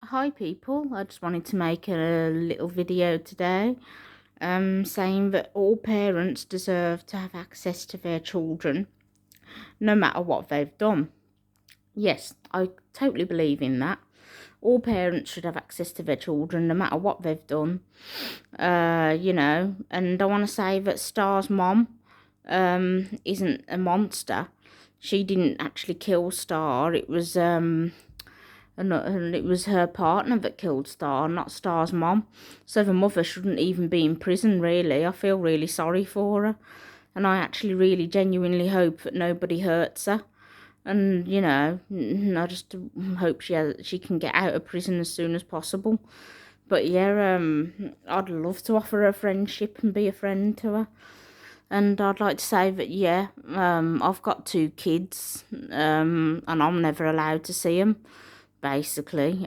Hi people, I just wanted to make a little video today saying that all parents deserve to have access to their children no matter what they've done. Yes, I totally believe in that. All parents should have access to their children no matter what they've done. And I want to say that Star's mom isn't a monster. She didn't actually kill Star. And it was her partner that killed Star, not Star's mom. So the mother shouldn't even be in prison, really. I feel really sorry for her. And I actually really genuinely hope that nobody hurts her. And, I just hope she can get out of prison as soon as possible. But yeah, I'd love to offer her friendship and be a friend to her. And I'd like to say that, yeah, I've got 2 kids, and I'm never allowed to see them, basically.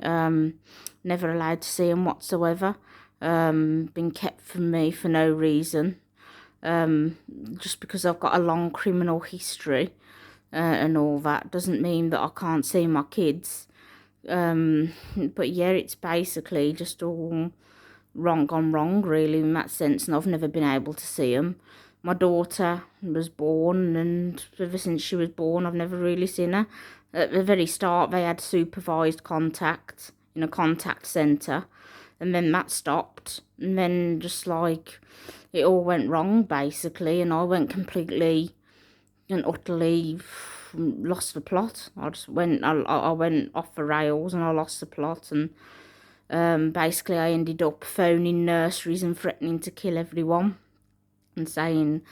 Never allowed to see them whatsoever. Been kept from me for no reason. Just because I've got a long criminal history and all that doesn't mean that I can't see my kids. But yeah, it's basically just all wrong gone wrong, really, in that sense, and I've never been able to see them. My daughter was born, and ever since she was born, I've never really seen her. At the very start, they had supervised contact in a contact centre, and then that stopped, and then just like it all went wrong, basically, and I went completely and utterly lost the plot. I went off the rails, and I lost the plot, and basically I ended up phoning nurseries and threatening to kill everyone and saying,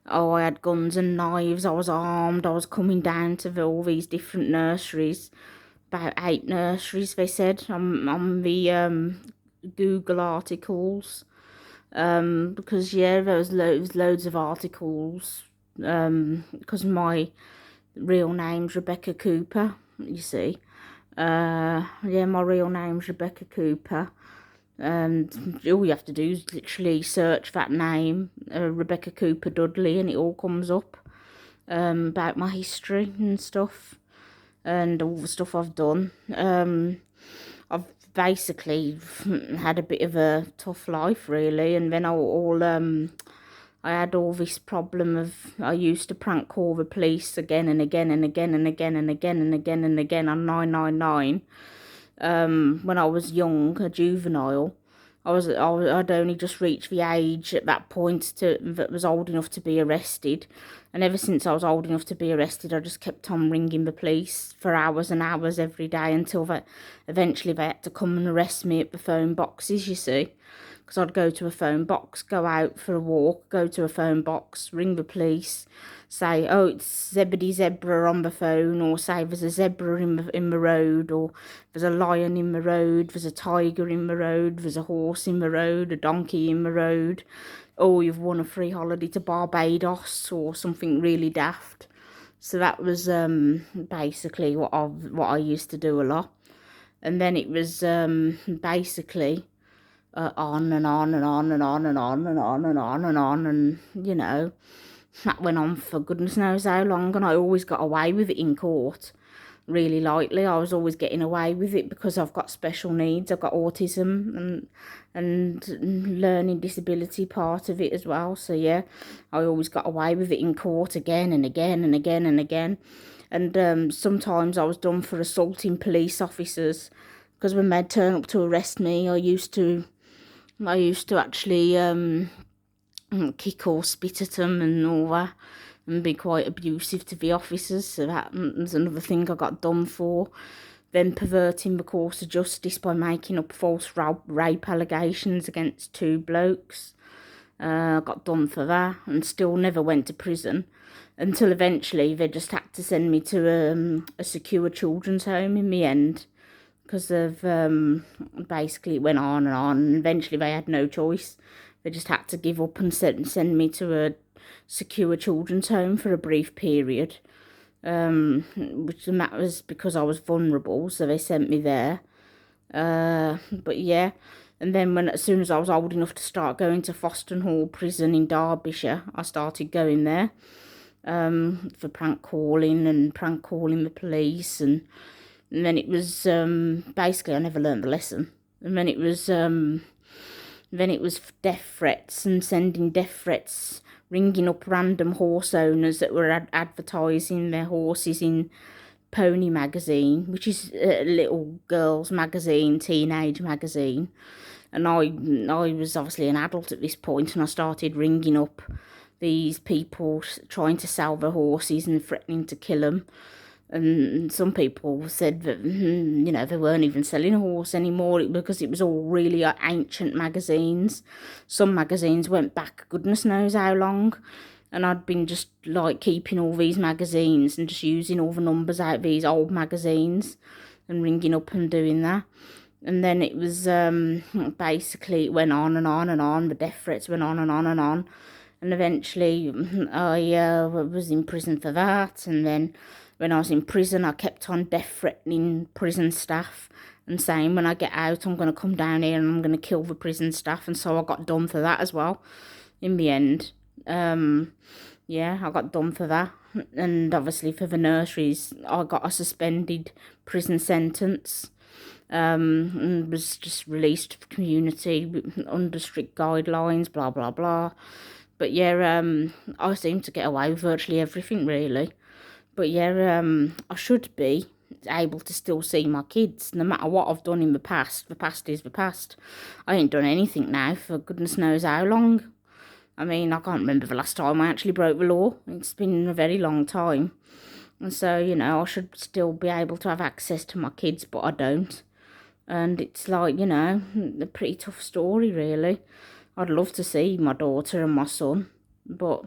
oh, I had guns and knives, I was armed, I was coming down to all these different nurseries, about 8 nurseries, they said, on the Google articles, because, yeah, there was loads of articles, because my real name's Rebecca Cooper, you see. Yeah, my real name's Rebecca Cooper. And all you have to do is literally search that name, Rebecca Cooper Dudley, and it all comes up about my history and stuff, and all the stuff I've done. I've basically had a bit of a tough life, really, and then I had all this problem of I used to prank call the police again and again and again and again and again and again and again on 999. When I was young, a juvenile. I'd only just reached the age at that point that was old enough to be arrested, and ever since I was old enough to be arrested, I just kept on ringing the police for hours and hours every day until eventually they had to come and arrest me at the phone boxes, you see. Because I'd go to a phone box, go out for a walk, go to a phone box, ring the police, say, oh, it's Zebedee Zebra on the phone, or say there's a zebra in the road, or there's a lion in the road, there's a tiger in the road, there's a horse in the road, a donkey in the road, oh, you've won a free holiday to Barbados, or something really daft. So that was basically what I used to do a lot. And then it was basically on and on and on and on and on and on and on and on, and that went on for goodness knows how long, and I always got away with it in court really lightly. I was always getting away with it because I've got special needs. I've got autism and learning disability part of it as well. So yeah, I always got away with it in court again and again and again and again. And sometimes I was done for assaulting police officers, because when they'd turn up to arrest me, I used to actually kick or spit at them and all that, and be quite abusive to the officers. So that was another thing I got done for. Then perverting the course of justice by making up false rape allegations against 2 blokes. I got done for that, and still never went to prison until eventually they just had to send me to a secure children's home in the end, because of basically it went on, and eventually they had no choice. They just had to give up and send me to a secure children's home for a brief period, which that was because I was vulnerable, so they sent me there. But yeah, and then as soon as I was old enough to start going to Foston Hall Prison in Derbyshire, I started going there for prank calling the police, and And then it was, basically I never learned the lesson. And then it was, death threats and sending death threats, ringing up random horse owners that were advertising their horses in Pony magazine, which is a little girls magazine, teenage magazine. And I was obviously an adult at this point, and I started ringing up these people trying to sell their horses and threatening to kill them. And some people said that, they weren't even selling a horse anymore because it was all really ancient magazines. Some magazines went back goodness knows how long. And I'd been just like keeping all these magazines and just using all the numbers out of these old magazines and ringing up and doing that. And then it was, basically it went on and on and on. The death threats went on and on and on. And eventually I was in prison for that. And then when I was in prison, I kept on death threatening prison staff and saying, when I get out, I'm going to come down here and I'm going to kill the prison staff. And so I got done for that as well in the end. Yeah, I got done for that. And obviously for the nurseries, I got a suspended prison sentence. And was just released to the community under strict guidelines, blah, blah, blah. But yeah, I seem to get away with virtually everything, really. But yeah, I should be able to still see my kids, no matter what I've done in the past. The past is the past. I ain't done anything now for goodness knows how long. I mean, I can't remember the last time I actually broke the law. It's been a very long time. And so, I should still be able to have access to my kids, but I don't. And it's like, a pretty tough story, really. I'd love to see my daughter and my son. But,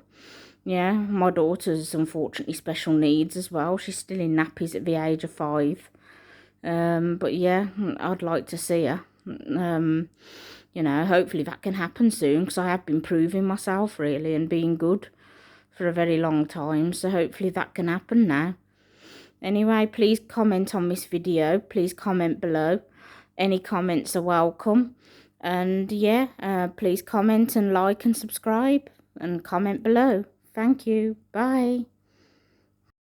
yeah, my daughter's unfortunately special needs as well. She's still in nappies at the age of 5. But, yeah, I'd like to see her. Hopefully that can happen soon, because I have been proving myself, really, and being good for a very long time. So hopefully that can happen now. Anyway, please comment on this video. Please comment below. Any comments are welcome. And yeah, please comment and like and subscribe and comment below. Thank you. Bye.